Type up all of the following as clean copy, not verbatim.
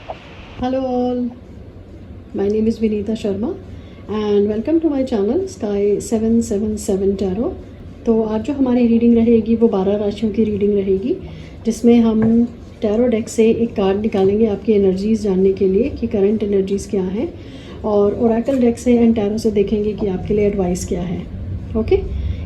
Hello all, my name is Vinita Sharma and welcome to my channel Sky 777 Tarot। तो आज जो हमारी reading रहेगी वो 12 राशियों की रीडिंग रहेगी, जिसमें हम टैरो डेक से एक कार्ड निकालेंगे आपकी एनर्जीज़ जानने के लिए कि करंट एनर्जीज़ क्या हैं, और ओरेकल डेक से एंड टैरो से देखेंगे कि आपके लिए एडवाइस क्या है। ओके,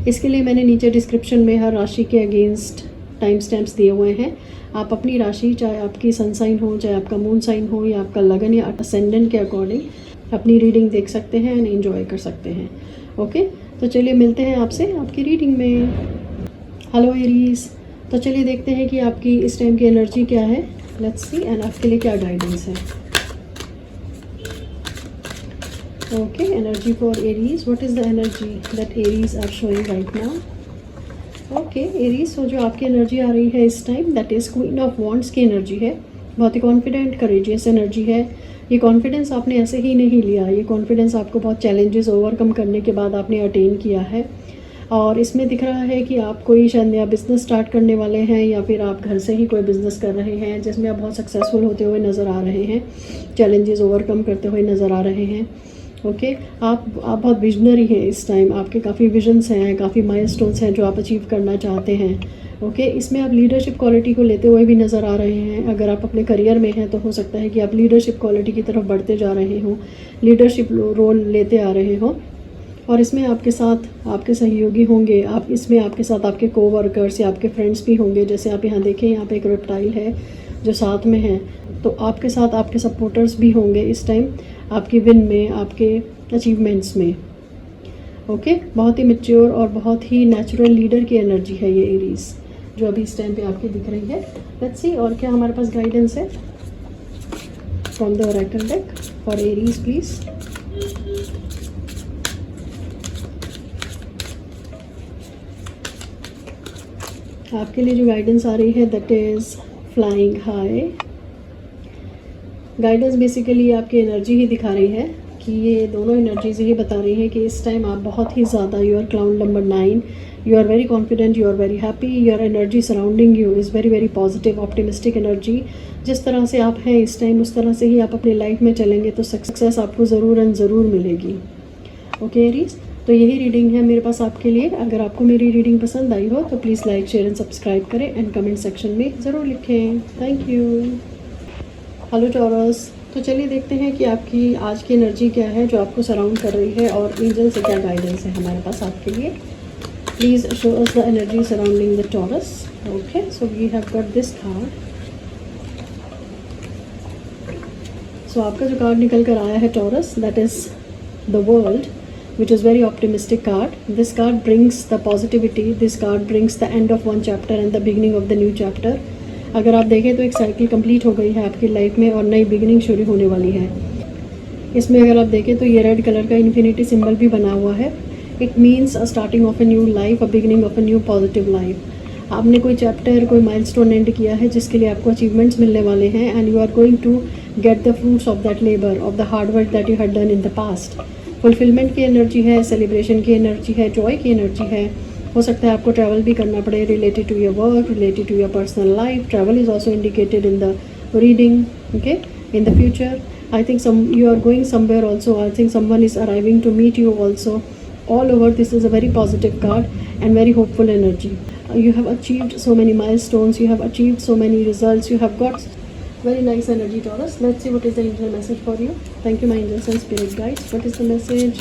इसके लिए मैंने नीचे डिस्क्रिप्शन में हर राशि के अगेंस्ट टाइम स्टैम्प्स दिए हुए हैं। आप अपनी राशि, चाहे आपकी सन साइन हो, चाहे आपका मून साइन हो, या आपका लगन या असेंडेंट के अकॉर्डिंग अपनी रीडिंग देख सकते हैं एंड एंजॉय कर सकते हैं। ओके, तो चलिए मिलते हैं आपसे आपकी रीडिंग में। हेलो एरीज, तो चलिए देखते हैं कि आपकी इस टाइम की एनर्जी क्या है। लेट्स सी एंड आपके लिए क्या गाइडेंस है। Okay, energy for Aries, what is the energy that Aries are showing right now. Okay Aries, तो जो आपकी एनर्जी आ रही है इस time, that is queen of wands की एनर्जी है। बहुत ही कॉन्फिडेंट, करेजियस एनर्जी है। ये कॉन्फिडेंस आपने ऐसे ही नहीं लिया, ये कॉन्फिडेंस आपको बहुत चैलेंजेस ओवरकम करने के बाद आपने अटेन किया है। और इसमें दिख रहा है कि आप कोई शायद नया बिज़नेस स्टार्ट करने वाले हैं, या फिर आप घर से ही कोई बिज़नेस कर रहे हैं जिसमें आप बहुत सक्सेसफुल होते हुए नज़र आ रहे हैं, चैलेंजेस ओवरकम करते हुए नज़र आ रहे हैं। ओके, आप बहुत विजनरी हैं इस टाइम, आपके काफ़ी विजन्स हैं, काफ़ी माइलस्टोन्स हैं जो आप अचीव करना चाहते हैं। ओके, इसमें आप लीडरशिप क्वालिटी को लेते हुए भी नज़र आ रहे हैं। अगर आप अपने करियर में हैं तो हो सकता है कि आप लीडरशिप क्वालिटी की तरफ बढ़ते जा रहे हों, लीडरशिप रोल लेते आ रहे हों। और इसमें आपके साथ आपके सहयोगी होंगे, आप इसमें आपके साथ आपके कोवर्कर्स या आपके फ्रेंड्स भी होंगे। जैसे आप यहाँ देखें, यहाँ पे एक रेप्टाइल है जो साथ में है, तो आपके साथ आपके सपोर्टर्स भी होंगे इस टाइम आपकी विन में, आपके अचीवमेंट्स में। ओके, बहुत ही मैच्योर और बहुत ही नेचुरल लीडर की एनर्जी है ये एरीज जो अभी इस टाइम पे आपकी दिख रही है। लेट्स सी और क्या हमारे पास गाइडेंस है from the Oracle deck for Aries please. आपके लिए जो गाइडेंस आ रही है that is flying high. Guidance basically आपकी एनर्जी ही दिखा रही है कि ये दोनों एनर्जीज ही बता रही हैं कि इस टाइम आप बहुत ही ज़्यादा, you are cloud number 9, you are very confident, you are very happy, your energy surrounding you is very very positive, optimistic energy. जिस तरह से आप हैं इस टाइम उस तरह से ही आप अपनी लाइफ में चलेंगे तो सक्सेस आपको ज़रूर एंड ज़रूर मिलेगी। ओके एरीज, तो यही रीडिंग है मेरे पास आपके लिए। अगर आपको मेरी रीडिंग पसंद आई हो तो please like, share and subscribe करें एंड कमेंट सेक्शन में ज़रूर लिखें। Thank you. हेलो टॉरस, तो चलिए देखते हैं कि आपकी आज की एनर्जी क्या है जो आपको सराउंड कर रही है, और एंजल से क्या गाइडेंस है हमारे पास आपके लिए। Please show us the energy surrounding the Taurus. Okay, so we have got this card. So आपका जो कार्ड निकल कर आया है Taurus, that is the world, which is very optimistic card. This card brings the positivity, this card brings the end of one chapter and the beginning of the new chapter. अगर आप देखें तो एक cycle complete हो गई है आपकी life में और नई बिगिनिंग शुरू होने वाली है। इसमें अगर आप देखें तो ये रेड कलर का इन्फिनिटी सिंबल भी बना हुआ है। It means a starting of a new life, a beginning of a new positive life. आपने कोई चैप्टर, कोई माइलस्टोन एंड किया है जिसके लिए आपको अचीवमेंट्स मिलने वाले हैं, and you are going to get the fruits of that labour, of the hard work that you had done in the past. Fulfilment की एनर्जी है, सेलिब्रेशन की एनर्जी है, जॉय की एनर्जी है। हो सकता है आपको ट्रैवल भी करना पड़े related to your work, related to your personal life. Travel is also indicated in the reading. Okay, in the future I think you are going somewhere also. I think someone is arriving to meet you also. All over, this is a very positive card and very hopeful energy. You have achieved so many milestones. You have achieved so many results. You have got very nice energy, Taurus. Let's see what is the angel message for you. Thank you, my angels and spirit guides. What is the message?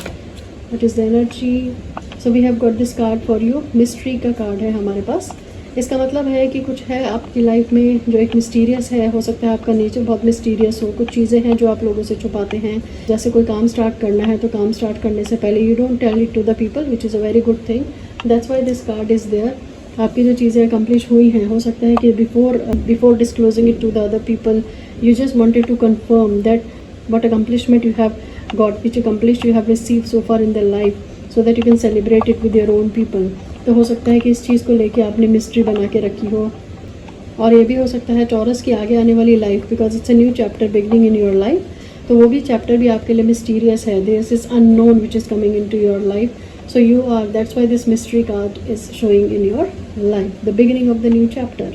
What is the energy? So we have got this card for you. Mystery का card है हमारे पास। इसका मतलब है कि कुछ है आपकी लाइफ में जो एक मिस्टीरियस है। हो सकता है आपका नेचर बहुत मिस्टीरियस हो, कुछ चीज़ें हैं जो आप लोगों से छुपाते हैं। जैसे कोई काम स्टार्ट करना है तो काम स्टार्ट करने से पहले you don't tell it to the people, which is a very good thing. That's why this card is there. आपकी जो चीज़ें अकम्प्लिश हुई हैं, हो सकता है कि before disclosing it to the other people, you just wanted to confirm that what accomplishment you have got, which accomplished you have received so far in the life, so that you can celebrate it with your own people. तो हो सकता है कि इस चीज़ को लेके आपने mystery बना के रखी हो। और ये भी हो सकता है टॉरस की आगे आने वाली life, because it's a new chapter beginning in your life, तो वो भी चैप्टर भी आपके लिए मिस्टीरियस है। This is unknown which is coming into your life, so you are, that's why this mystery card is showing in your life the beginning of the new chapter.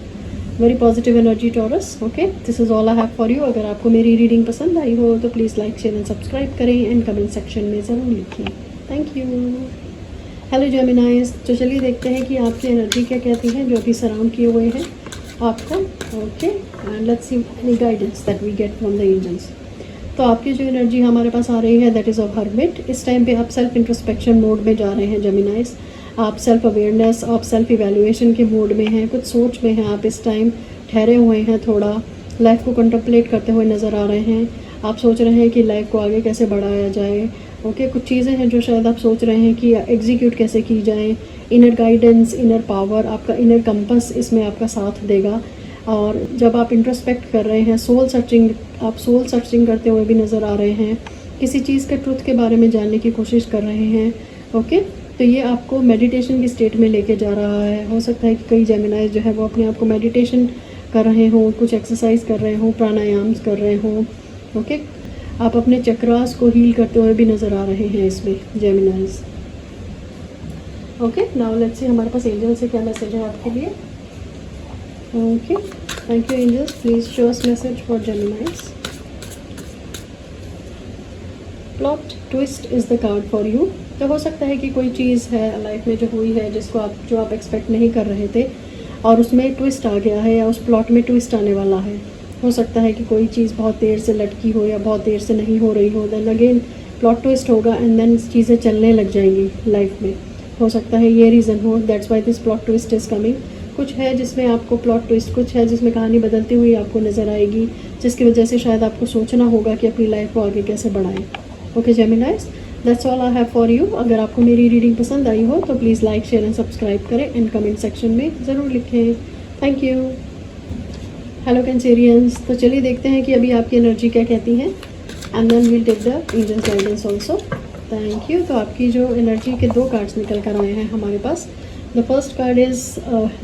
Very positive energy Taurus. Okay, this is all I have for you. अगर आपको मेरी reading पसंद आई हो तो please like share and subscribe करें and comment section में ज़रूर लिखें. Thank you. हेलो जेमिनाइज. तो चलिए देखते हैं कि आपकी एनर्जी क्या कहती है जो अभी सराउंड किए हुए हैं आपको. Okay, and let's see any guidance that we get from the angels. तो आपकी जो एनर्जी हमारे पास आ रही है दैट इज़ ऑफ हर्मिट. इस टाइम पे आप सेल्फ इंट्रोस्पेक्शन मोड में जा रहे हैं जेमिनाइज. आप सेल्फ अवेयरनेस, आप सेल्फ इवैल्यूएशन के मोड में हैं, कुछ सोच में हैं आप. इस टाइम ठहरे हुए हैं, थोड़ा लाइफ को कंटेम्पलेट करते हुए नज़र आ रहे हैं. आप सोच रहे हैं कि लाइफ को आगे कैसे बढ़ाया जाए. ओके, कुछ चीज़ें हैं जो शायद आप सोच रहे हैं कि एग्जीक्यूट कैसे की जाए. इनर गाइडेंस, इनर पावर, आपका इनर कंपस इसमें आपका साथ देगा. और जब आप इंट्रोस्पेक्ट कर रहे हैं, सोल सर्चिंग, आप सोल सर्चिंग करते हुए भी नज़र आ रहे हैं. किसी चीज़ के ट्रुथ के बारे में जानने की कोशिश कर रहे हैं. ओके, तो ये आपको मेडिटेशन की स्टेट में लेके जा रहा है. हो सकता है कि कई जेमिनाइज जो है वो अपने आप को मेडिटेशन कर रहे हों, कुछ एक्सरसाइज कर रहे हों, प्राणायाम्स कर रहे हों. ओके, आप अपने चक्रास को हील करते हुए भी नज़र आ रहे हैं इसमें Geminis. Okay, now let's see हमारे पास एंजल से क्या मैसेज है आपके लिए. Okay, thank you angels. Please show us message for Geminis. Plot twist is the card for you. तो हो सकता है कि कोई चीज़ है लाइफ में जो हुई है जो आप एक्सपेक्ट नहीं कर रहे थे और उसमें ट्विस्ट आ गया है या उस प्लॉट में ट्विस्ट आने वाला है. हो सकता है कि कोई चीज़ बहुत देर से लटकी हो या बहुत देर से नहीं हो रही हो. देन अगेन प्लॉट ट्विस्ट होगा एंड देन चीज़ें चलने लग जाएंगी लाइफ में. हो सकता है ये रीज़न हो. That's why this plot twist is coming. कुछ है जिसमें आपको प्लॉट ट्विस्ट, कुछ है जिसमें कहानी बदलती हुई आपको नज़र आएगी, जिसकी वजह से शायद आपको सोचना होगा कि अपनी लाइफ को आगे कैसे बढ़ाएं. Okay जेमिनाइज, that's all I have for you. अगर आपको मेरी रीडिंग पसंद आई हो तो please like share and subscribe करें एंड कमेंट सेक्शन में ज़रूर लिखें. Thank you. Hello Cancerians. तो चलिए देखते हैं कि अभी आपकी एनर्जी क्या कहती है and then we'll take the angels guidance also. Thank you. तो आपकी जो एनर्जी के 2 कार्ड्स निकल कर आए हैं हमारे पास. The first card is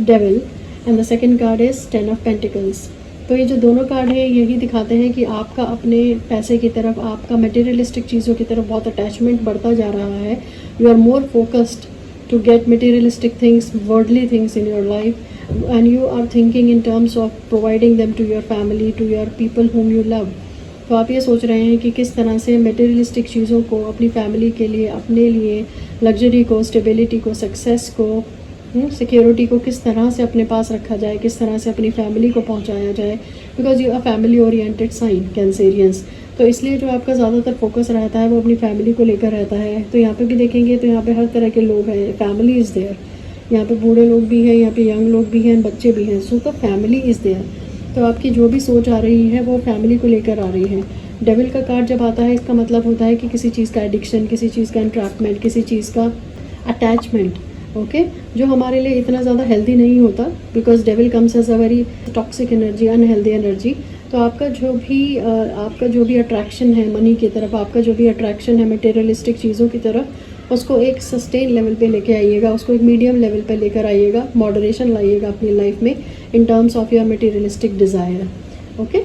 devil and the second card is 10 of pentacles. तो ये जो दोनों कार्ड हैं यही दिखाते हैं कि आपका अपने पैसे की तरफ, आपका मटेरियलिस्टिक चीज़ों की तरफ बहुत अटैचमेंट बढ़ता जा रहा है. You are more focused to get materialistic things, worldly things in your life and you are thinking in terms of providing them to your family, to your people whom you love. तो आप ये सोच रहे हैं कि किस तरह से मटेरियलिस्टिक चीज़ों को अपनी फैमिली के लिए, अपने लिए, लग्जरी को, स्टेबिलिटी को, सक्सेस को, सिक्योरिटी को किस तरह से अपने पास रखा जाए, किस तरह से अपनी फैमिली को पहुंचाया जाए. Because you are family oriented sign Cancerians. तो इसलिए जो आपका ज़्यादातर फोकस रहता है वो अपनी फैमिली को लेकर रहता है. तो यहाँ पे भी देखेंगे तो यहाँ पे हर तरह के लोग हैं. Family is there. यहाँ पे बूढ़े लोग भी हैं, यहाँ पे यंग लोग भी हैं, बच्चे भी हैं. सो तो फैमिली इज़ देयर. तो आपकी जो भी सोच आ रही है वो फैमिली को लेकर आ रही है. डेविल का कार्ड जब आता है इसका मतलब होता है कि किसी चीज़ का एडिक्शन, किसी चीज़ का एंट्रैपमेंट, किसी चीज़ का अटैचमेंट. ओके, जो हमारे लिए इतना ज़्यादा हेल्दी नहीं होता. Because devil comes as a very toxic energy, unhealthy energy. तो आपका जो भी अट्रैक्शन है मनी की तरफ, आपका जो भी अट्रैक्शन है मटेरियलिस्टिक चीज़ों की तरफ, उसको एक सस्टेन लेवल पे लेके आइएगा, उसको एक मीडियम लेवल पे लेकर आइएगा. मॉडरेशन लाइएगा अपनी लाइफ में इन terms of your materialistic desire. Okay,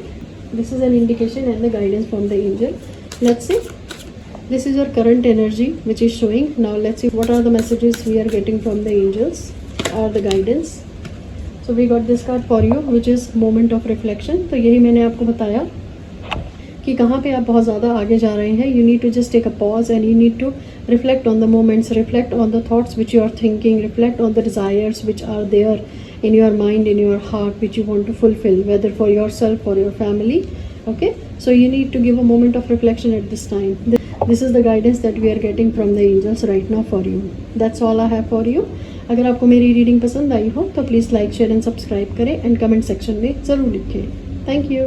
this is an indication and the guidance from the angel. Let's see. This is your current energy which is showing. Now let's see what are the messages we are getting from the angels or the guidance. So we got this card for you which is moment of reflection. तो यही मैंने आपको बताया कि कहाँ पे आप बहुत ज़्यादा आगे जा रहे हैं. You need to just take a pause and you need to reflect on the moments, reflect on the thoughts which you are thinking, reflect on the desires which are there in your mind, in your heart, which you want to fulfill, whether for yourself or your family. Okay, so you need to give a moment of reflection at this time. This is the guidance that we are getting from the angels right now for you. That's all I have for you. अगर आपको मेरी reading पसंद आई हो तो please like share and subscribe करें and comment section में ज़रूर लिखें. Thank you.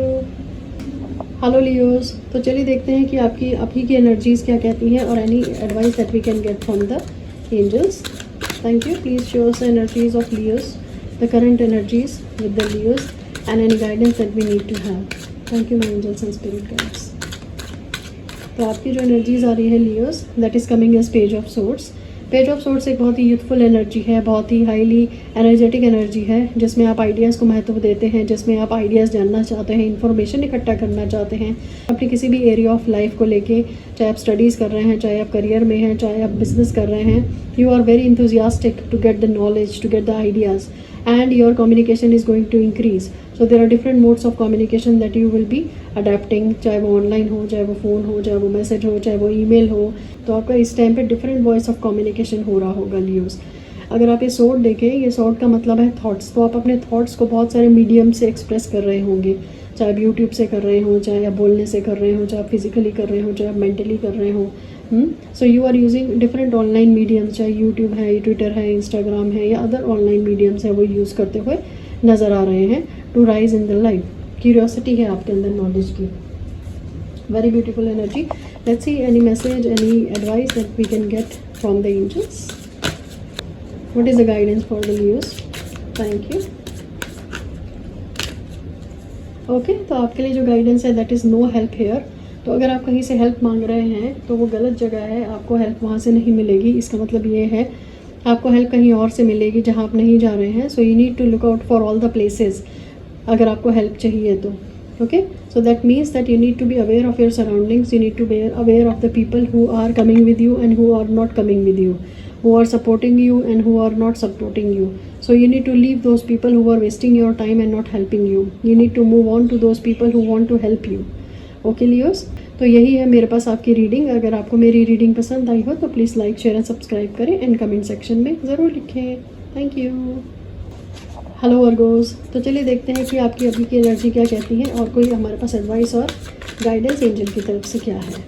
Hello Leos. तो चलिए देखते हैं कि आपकी अभी की एनर्जीज़ क्या कहती हैं और any advice that we can get from the angels. Thank you. Please show us energies of Leos, the current energies with the Leos and any guidance that we need to have. Thank you my angels and spirit guides. तो आपकी जो energies आ रही है Leos, that is coming as page of swords. Page of swords एक बहुत ही youthful energy है, बहुत ही हाईली एनर्जेटिक एनर्जी है, जिसमें आप आइडियाज़ को महत्व देते हैं, जिसमें आप आइडियाज़ जानना चाहते हैं, इन्फॉर्मेशन इकट्ठा करना चाहते हैं अपनी किसी भी एरिया ऑफ लाइफ को लेके. चाहे आप स्टडीज़ कर रहे हैं, चाहे आप करियर में हैं, चाहे आप बिजनेस कर रहे हैं. You are very enthusiastic to get the knowledge, to get the ideas and your communication is going to increase. So there are different modes of communication that you will be adapting, चाहे वो online हो, चाहे वो phone हो, चाहे वो message हो, चाहे वो ईमेल हो. तो आपका इस टाइम पे डिफरेंट वॉइस ऑफ कम्युनिकेशन हो रहा होगा लियोस. अगर आप ये सॉर्ड देखें, ये सॉर्ड का मतलब है थॉट्स. तो आप अपने थॉट्स को बहुत सारे मीडियम से एक्सप्रेस कर रहे होंगे, चाहे आप यूट्यूब से कर रहे हो, चाहे आप बोलने से कर रहे हो, चाहे आप फिजिकली कर रहे हो, चाहे आप मेंटली कर रहे हो. So you are using different online mediums, चाहे यूट्यूब है, ट्विटर है, इंस्टाग्राम है या अदर ऑनलाइन मीडियम्स है, वो यूज़ करते हुए नज़र आ रहे हैं to rise in the life. Curiosity है आपके अंदर नॉलेज की. Very beautiful energy. Let's see any message, any advice that we can get from the angels. What is the guidance for the news? Thank you. Okay, तो आपके लिए जो guidance है that is no help here. तो अगर आप कहीं से हेल्प मांग रहे हैं तो वो गलत जगह है, आपको हेल्प वहाँ से नहीं मिलेगी. इसका मतलब ये है आपको हेल्प कहीं और से मिलेगी जहाँ आप नहीं जा रहे हैं. So you need to look out for all the places अगर आपको हेल्प चाहिए तो. Okay, so that means that you need to be aware of your surroundings. You need to be aware of the people who are coming with you and who are not coming with you, who are supporting you and who are not supporting you. So you need to leave those people who are wasting your time and not helping you. You need to move on to those people who want to help you. Okay Leos, तो यही है मेरे पास आपकी reading. अगर आपको मेरी reading पसंद आई हो तो please like, share and subscribe करें एंड कमेंट सेक्शन में ज़रूर लिखें. Thank you. हेलो वर्गोस, तो चलिए देखते हैं कि आपकी अभी की एनर्जी क्या कहती है और कोई हमारे पास एडवाइस और गाइडेंस एंजल की तरफ से क्या है.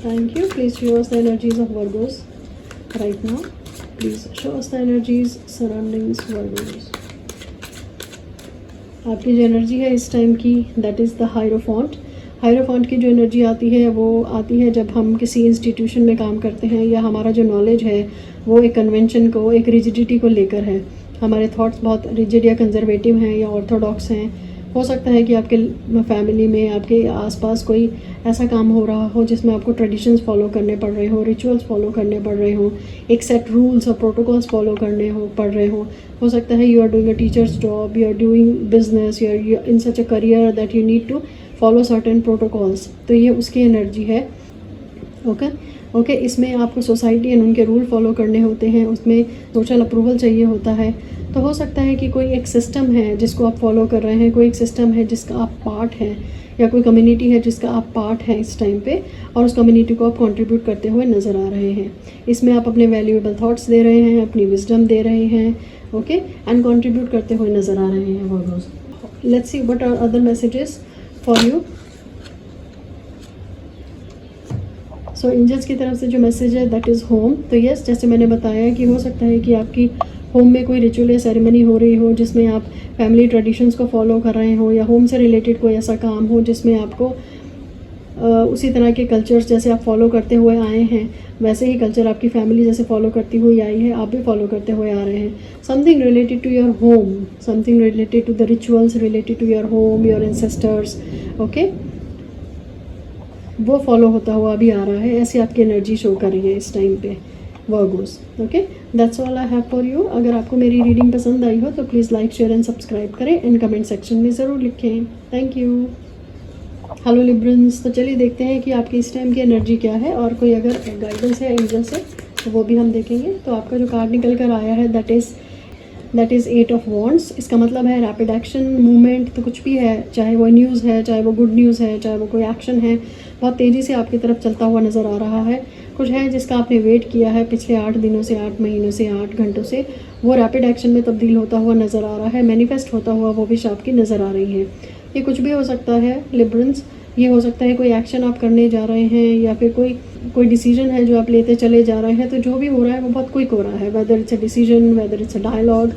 Thank you. Please show us the energies of Virgo's right now. Please show us the energies surrounding Virgos. आपकी जो एनर्जी है इस टाइम की दैट इज़ द हायरोफॉन्ट. हायरोफॉन्ट की जो एनर्जी आती है वो आती है जब हम किसी इंस्टीट्यूशन में काम करते हैं या हमारा जो नॉलेज है वो एक कन्वेंशन को, एक रिजिडिटी को लेकर है. हमारे थॉट्स बहुत रिजिड या कंजर्वेटिव हैं या ऑर्थोडॉक्स हैं. हो सकता है कि आपके फैमिली में, आपके आसपास कोई ऐसा काम हो रहा हो जिसमें आपको ट्रेडिशंस फॉलो करने पड़ रहे हो, रिचुअल्स फॉलो करने पड़ रहे हो, एक सेट रूल्स और प्रोटोकॉल्स फॉलो करने पड़ रहे हो सकता है you are doing a teacher's job, you are doing business, you are in such a career that you need to follow certain protocols. तो ये उसकी एनर्जी है. ओके, इसमें आपको सोसाइटी एंड उनके रूल फॉलो करने होते हैं, उसमें सोशल अप्रूवल चाहिए होता है. तो हो सकता है कि कोई एक सिस्टम है जिसको आप फॉलो कर रहे हैं, कोई एक सिस्टम है जिसका आप पार्ट हैं, या कोई कम्युनिटी है जिसका आप पार्ट हैं इस टाइम पे, और उस कम्युनिटी को आप कंट्रीब्यूट करते हुए नज़र आ रहे हैं. इसमें आप अपने वैल्यूएबल थॉट्स दे रहे हैं, अपनी विजडम दे रहे हैं. ओके, एंड कंट्रीब्यूट करते हुए नज़र आ रहे हैं Virgos. Let's see what are other messages for you. So angels की तरफ से जो मैसेज है दैट इज़ होम. तो यस, जैसे मैंने बताया कि हो सकता है कि आपकी होम में कोई रिचुअल या सेरेमनी हो रही हो जिसमें आप फैमिली ट्रेडिशंस को फॉलो कर रहे हो, या होम से रिलेटेड कोई ऐसा काम हो जिसमें आपको उसी तरह के कल्चर्स जैसे आप फॉलो करते हुए आए हैं वैसे ही कल्चर आपकी फैमिली जैसे फॉलो करती हुई आई है, आप भी फॉलो करते हुए आ रहे हैं. Something related to your home, something related to the rituals related to your home, your ancestors. Okay, वो फॉलो होता हुआ भी आ रहा है. ऐसी आपकी एनर्जी शो कर रही है इस टाइम पे Virgo's. Okay, that's all I have for you. अगर आपको मेरी रीडिंग पसंद आई हो तो please like, share and subscribe करें एंड कमेंट सेक्शन में ज़रूर लिखें. Thank you. हेलो लिब्रंस, तो चलिए देखते हैं कि आपकी इस टाइम की एनर्जी क्या है और कोई अगर गाइडेंस है एंजल से तो वो भी हम देखेंगे. तो आपका जो कार्ड निकल कर आया है दैट इज़ 8 ऑफ वॉन्ड्स. इसका मतलब है रैपिड एक्शन, मूवमेंट. तो कुछ भी है, चाहे वो न्यूज़ है, चाहे वो गुड न्यूज़ है, चाहे वो कोई एक्शन है, बहुत तेज़ी से आपकी तरफ चलता हुआ नज़र आ रहा है. कुछ है जिसका आपने वेट किया है पिछले 8 दिनों से, 8 महीनों से, 8 घंटों से, वो रैपिड एक्शन में तब्दील होता हुआ नज़र आ रहा है. मैनिफेस्ट होता हुआ वो विश आपकी नज़र आ रही है. ये कुछ भी हो सकता है लिब्रंस. ये हो सकता है कोई एक्शन आप करने जा रहे हैं या फिर कोई डिसीजन है जो आप लेते चले जा रहे हैं. तो जो भी हो रहा है वो बहुत क्विक हो रहा है, whether it's a decision, whether it's a dialogue,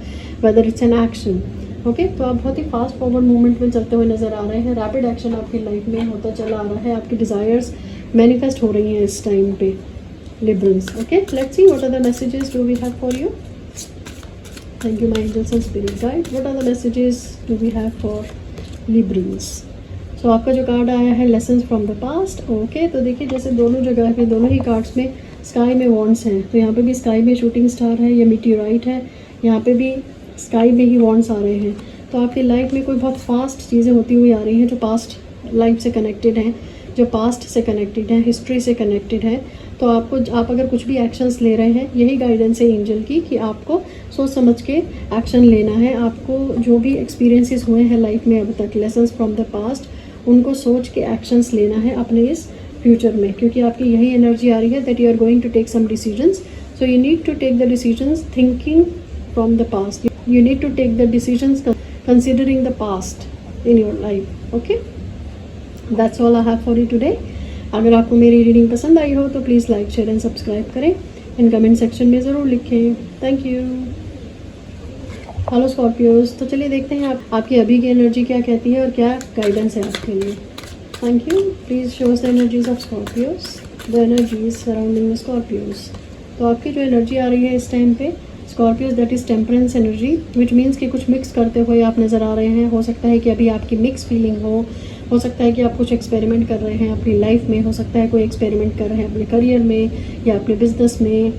whether it's an action. Okay, तो आप बहुत ही फास्ट फॉरवर्ड मूवमेंट में चलते हुए नज़र आ रहे हैं. रैपिड एक्शन आपकी लाइफ में होता चला आ रहा है. आपकी डिज़ायर्स मैनिफेस्ट हो रही हैं इस टाइम पे Librans. Okay, let's see what are the messages do we have for you. Thank you my angels and spirit guide. What are the messages do we have for Librans. तो आपका जो card आया है lessons from the past. Okay, तो देखिए जैसे दोनों जगह पे, दोनों ही कार्ड्स में स्काई में वॉन्ड्स हैं. तो यहाँ पे भी स्काई में शूटिंग स्टार है या मीटियोराइट है, यहाँ पे भी स्काई में ही वॉन्ड्स आ रहे हैं. तो आपकी लाइफ में कोई बहुत फास्ट चीज़ें होती हुई आ रही हैं जो पास्ट लाइफ से कनेक्टेड हैं. जो पास्ट से कनेक्टेड है, हिस्ट्री से कनेक्टेड है। तो आप अगर कुछ भी एक्शंस ले रहे हैं, यही गाइडेंस है एंजल की कि आपको सोच समझ के एक्शन लेना है। आपको जो भी एक्सपीरियंसेस हुए हैं लाइफ में अब तक, लेसन्स फ्रॉम द पास्ट, उनको सोच के एक्शंस लेना है अपने इस फ्यूचर में, क्योंकि आपकी यही एनर्जी आ रही है that you are going to take some decisions. So you need to take the decisions thinking from the past, you need to take the decisions considering the past in your life. Okay, that's all I have for you today. अगर आपको मेरी reading पसंद आई हो तो please like, share and subscribe करें, and comment section में ज़रूर लिखें। Thank you. हेलो स्कॉर्पियोज, तो चलिए देखते हैं आपकी अभी की एनर्जी क्या कहती है और क्या गाइडेंस है आपके लिए। Thank you. Please show us the energies of Scorpios, the energies surrounding the Scorpios. तो आपकी जो एनर्जी आ रही है इस टाइम पे Scorpios, that is temperance energy, which means कि कुछ मिक्स करते हुए आप नज़र आ रहे हैं। हो सकता है कि अभी आपकी मिक्स फीलिंग हो सकता है कि आप कुछ एक्सपेरिमेंट कर रहे हैं अपनी लाइफ में, हो सकता है कोई एक्सपेरिमेंट कर रहे हैं अपने करियर में या अपने बिजनेस में।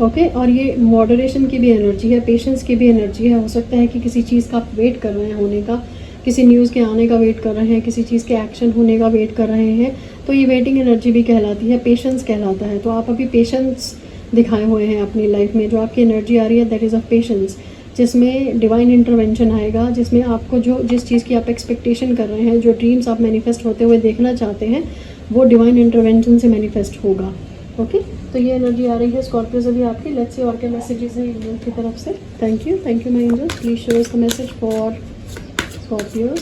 ओके, और ये मॉडरेशन की भी एनर्जी है, पेशेंस की भी एनर्जी है। हो सकता है कि किसी चीज़ का आप वेट कर रहे हैं होने का, किसी न्यूज़ के आने का वेट कर रहे हैं, किसी चीज़ के एक्शन होने का वेट कर रहे हैं, तो ये वेटिंग एनर्जी भी कहलाती है, पेशेंस कहलाता है। तो आप अभी पेशेंस दिखाए हुए हैं अपनी लाइफ में। जो आपकी एनर्जी आ रही है दैट इज़ ऑफ पेशेंस, जिसमें डिवाइन इंटरवेंशन आएगा, जिसमें आपको जिस चीज़ की आप एक्सपेक्टेशन कर रहे हैं, जो ड्रीम्स आप मैनिफेस्ट होते हुए देखना चाहते हैं, वो डिवाइन इंटरवेंशन से मैनिफेस्ट होगा। ओके, तो ये एनर्जी आ रही है स्कॉर्पियोज अभी आपकी। लेट्स सी और क्या मैसेजेस हैं एंजल की तरफ से। Thank you my angels. Please show us the message for Scorpios.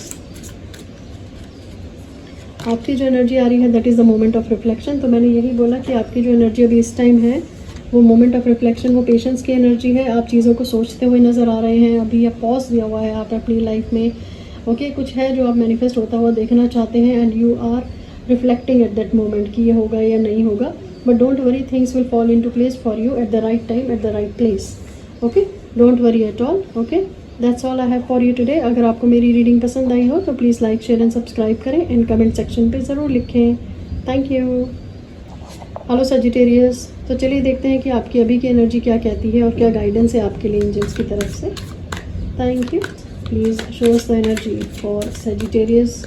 आपकी जो एनर्जी आ रही है that is the moment of reflection. तो मैंने यही बोला कि आपकी जो एनर्जी अभी इस टाइम है वो मोमेंट ऑफ रिफ्लेक्शन, वो पेशेंस की एनर्जी है। आप चीज़ों को सोचते हुए नज़र आ रहे हैं, अभी आप पॉज दिया हुआ है आप अपनी लाइफ में। ओके, कुछ है जो आप मैनिफेस्ट होता हुआ देखना चाहते हैं, and you are reflecting at that moment कि ये होगा या नहीं होगा। But don't worry, things will fall into place for you at the right time, at the right place. Okay, don't worry at all. Okay, that's all I have for you today. अगर आपको मेरी reading पसंद आई हो तो please like, share and subscribe करें, and comment section पे ज़रूर लिखें। Thank you. हेलो सजिटेरियस, तो चलिए देखते हैं कि आपकी अभी की एनर्जी क्या कहती है और क्या गाइडेंस है आपके लिए एंजल्स की तरफ से। Thank you. Please show us the energy for Sagittarius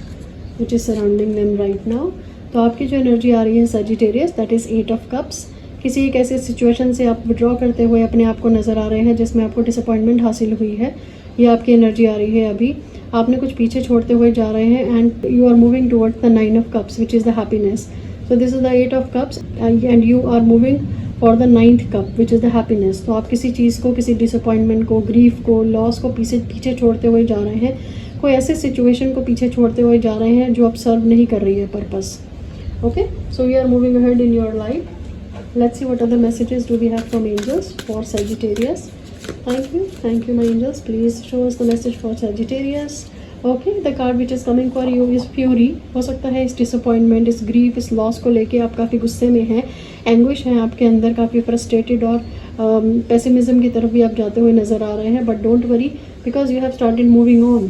which is surrounding them right now. तो आपकी जो एनर्जी आ रही है Sagittarius, that is 8 of cups. किसी एक ऐसे सिचुएशन से आप विड्रॉ करते हुए अपने आप को नज़र आ रहे हैं जिसमें आपको डिसअपॉइंटमेंट हासिल हुई है, ये आपकी एनर्जी आ रही है अभी। आपने कुछ पीछे छोड़ते हुए जा रहे हैं, and you are moving towards the 9 of cups which is the happiness. So this is the 8 of cups, and you are moving for the 9th cup which is the happiness. तो आप किसी चीज़ को, किसी डिसअपॉइंटमेंट को, grief को, loss को पीछे छोड़ते हुए जा रहे हैं। कोई ऐसे सिचुएशन को पीछे छोड़ते हुए जा रहे हैं जो अब सर्व नहीं कर रही है purpose. Okay, so you are moving ahead in your life. Let's see what are the messages do we have from angels for Sagittarius. Thank you my angels. Please show us the message for Sagittarius. Okay, the card which is coming for you is fury. हो सकता है इस disappointment, इस grief, इस loss को लेके आप काफ़ी गुस्से में हैं, एंग्विश है आपके अंदर, काफ़ी फ्रस्ट्रेटेड और पेसिमिज्म की तरफ भी आप जाते हुए नज़र आ रहे हैं। But don't worry, because you have started moving on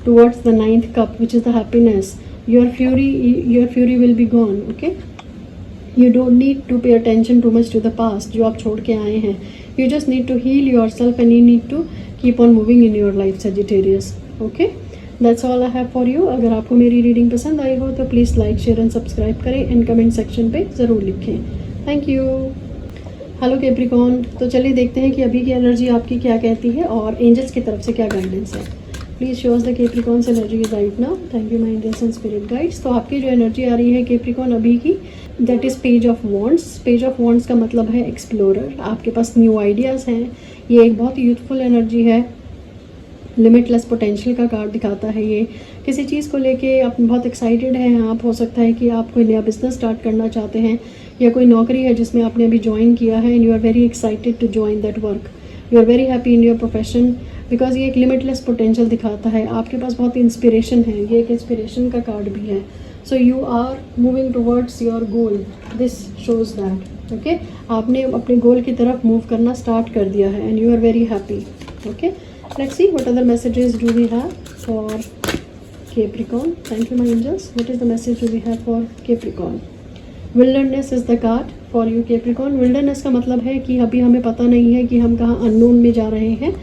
towards the 9th cup which is the happiness. Your fury will be gone. Okay, you don't need to pay attention too much to the past जो आप छोड़ के आए हैं. You just need to heal yourself and you need to keep on moving in your life, Sagittarius. Okay, that's all I have for you. अगर आपको मेरी reading पसंद आई हो तो please like, share and subscribe करें, एंड कमेंट सेक्शन पे ज़रूर लिखें. Thank you. हेलो कैप्रिकॉर्न, तो चलिए देखते हैं कि अभी की एनर्जी आपकी क्या कहती है और एंजल्स की तरफ से क्या गाइडेंस है. Please show us the Capricorns energy right now. Thank you my angels and spirit guides. तो आपकी जो एनर्जी आ रही है कैप्रिकॉर्न अभी की, that is page of wands. Page of wands का मतलब है एक्सप्लोरर. आपके पास न्यू आइडियाज़ हैं. ये एक बहुत यूथफुल एनर्जी है. लिमिटलेस पोटेंशियल का कार्ड दिखाता है. ये किसी चीज़ को लेके आप बहुत एक्साइटेड हैं आप. हो सकता है कि आप कोई नया बिजनेस स्टार्ट करना चाहते हैं या कोई नौकरी है जिसमें आपने अभी ज्वाइन किया है, and you are very excited to join that work. You are very happy in your profession because ये एक लिमिटलेस पोटेंशियल दिखाता है. आपके पास बहुत इंस्पिरेशन है. ये एक इंस्पिरेशन का कार्ड भी है. So you are moving towards your goal. This shows that okay, आपने अपने गोल की तरफ मूव करना स्टार्ट कर दिया है, and you are very happy. Okay, let's see what other messages do we have for Capricorn. Thank you my angels. What is the message do we have for Capricorn? Wilderness is the card for you Capricorn. Wilderness का मतलब है कि अभी हमें पता नहीं है कि हम कहाँ unknown में जा रहे हैं.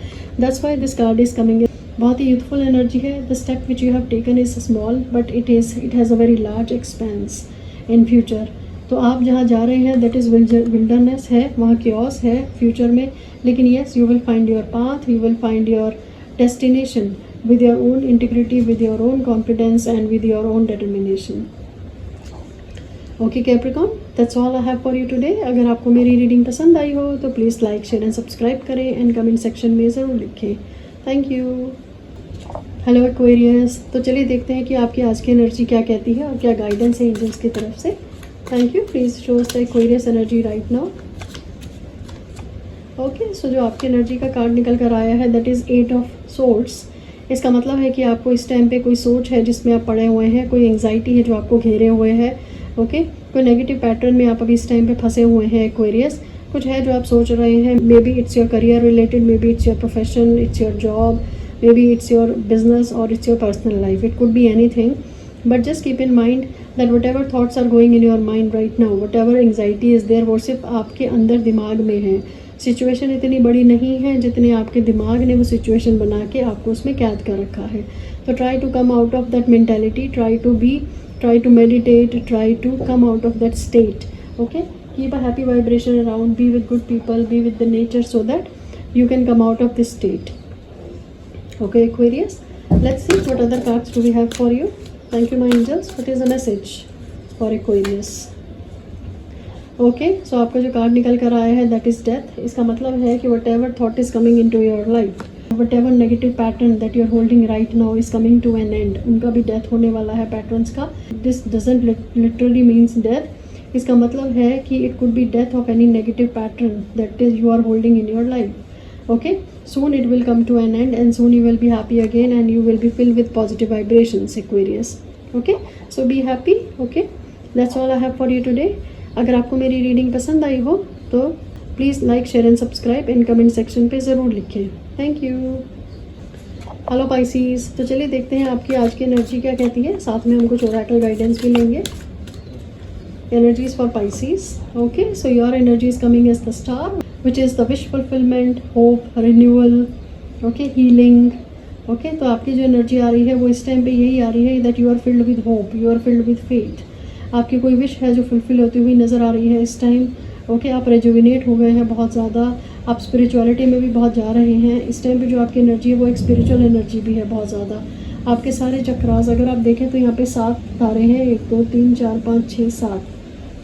That's why this card is coming in. बहुत ही यूथफुल एनर्जी है. The step which you have taken is small but it has a very large expense in future. तो आप जहाँ जा रहे हैं दैट इज़ विल्डरनेस है, वहाँ क्योस है फ्यूचर में, लेकिन yes you will find your path, you will find your destination with your own integrity, with your own confidence and with your own determination. Okay Capricorn, that's all I have for you today. अगर आपको मेरी reading पसंद आई हो तो please like share and subscribe करें and comment section में ज़रूर लिखें. Thank you. हेलो एक्वेरियस, तो चलिए देखते हैं कि आपकी आज की एनर्जी क्या कहती है और क्या गाइडेंस है एंजल्स की तरफ से. Thank you. Please shows the Aquarius energy right now. Okay, so जो आपकी एनर्जी का कार्ड निकल कर आया है दैट इज़ 8 ऑफ सोर्ड्स. इसका मतलब है कि आपको इस टाइम पे कोई सोच है जिसमें आप पड़े हुए हैं, कोई एंग्जाइटी है जो आपको घेरे हुए है. ओके, कोई नेगेटिव पैटर्न में आप अभी इस टाइम पे फंसे हुए हैं एक्वेरियस. कुछ है जो आप सोच रहे हैं, maybe it's your career related, maybe it's your profession, it's your job, maybe it's your business और it's your personal life. It could be anything, but just keep in mind that whatever thoughts are going in your mind right now, whatever anxiety is there, वो सिर्फ आपके अंदर दिमाग में है. Situation इतनी बड़ी नहीं है जितनी आपके दिमाग ने वो सिचुएशन बना के आपको उसमें कैद कर रखा है. तो try to come out of that mentality, try to meditate, try to come out of that state. Okay, keep a happy vibration around, be with good people, be with the nature so that you can come out of this state. Okay Aquarius, let's see what other cards do we have for you. Thank you my angels. What is the message for Aquarius? Okay, so आपका जो card निकल कर आया है that is death. इसका मतलब है कि whatever thought is coming into your life, whatever negative pattern that you are holding right now is coming to an end. उनका भी डेथ होने वाला है पैटर्न्स का. This doesn't literally means death. इसका मतलब है कि it could be death of any negative pattern that is you are holding in your life. Okay, soon it will come to an end and soon you will be happy again and you will be filled with positive vibrations Aquarius. Okay, so be happy. Okay, that's all I have for you today. अगर आपको मेरी reading पसंद आई हो तो please like share and subscribe and comment section पे ज़रूर लिखें. Thank you. हेलो पाइसीज, तो चलिए देखते हैं आपकी आज की एनर्जी क्या कहती है. साथ में हम कुछ ओरेकल गाइडेंस भी लेंगे. Energies for Pisces. Okay, so your energy is coming as the star which is the wish fulfilment, hope, renewal, okay, healing. Okay, तो आपकी जो एनर्जी आ रही है वो इस टाइम पे यही आ रही है that you are filled with hope, you are filled with faith. आपकी कोई विश है जो फुलफिल होती हुई नज़र आ रही है इस टाइम. ओके, आप रेजुविनेट हो गए हैं बहुत ज़्यादा, आप स्पिरिचुअलिटी में भी बहुत जा रहे हैं. इस टाइम पे जो आपकी एनर्जी है वो एक स्पिरिचुअल एनर्जी भी है बहुत ज़्यादा. आपके सारे चक्रास अगर आप देखें तो यहाँ पे 7 तारे हैं, 1 2 3 4 5 6 7.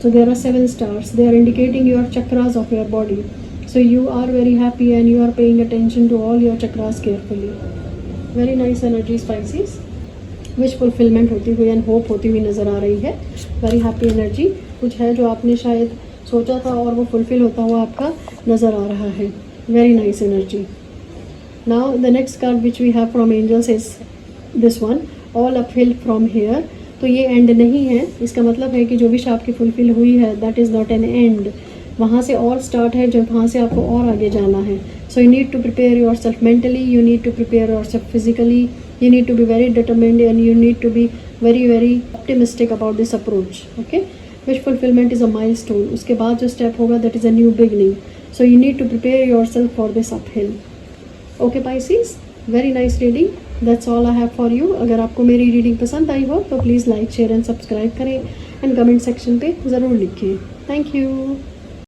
So there are 7 stars. They are indicating your chakras of your body. So you are very happy and you are paying attention to all your chakras carefully. Very nice energy Pisces. Wish fulfilment होती हुई and hope होती हुई नज़र आ रही है. Very happy energy. कुछ है जो आपने शायद सोचा था और वो फुलफिल होता हुआ आपका नज़र आ रहा है. Very nice energy. Now the next card which we have from angels is this one, all uphill from here. तो ये एंड नहीं है. इसका मतलब है कि जो विश आपकी फुलफिल हुई है that is not an and. वहाँ से और स्टार्ट है, जब वहाँ से आपको और आगे जाना है. So you need to prepare yourself mentally, you need to prepare yourself physically, you need to be very determined and you need to be very optimistic about this approach. Okay, wish fulfillment is a milestone. उसके बाद जो step होगा that is a new beginning. So you need to prepare yourself for this uphill. Okay Pisces, very nice reading. That's all I have for you. अगर आपको मेरी reading पसंद आई हो तो please like share and subscribe करें and comment section पे ज़रूर लिखें. Thank you.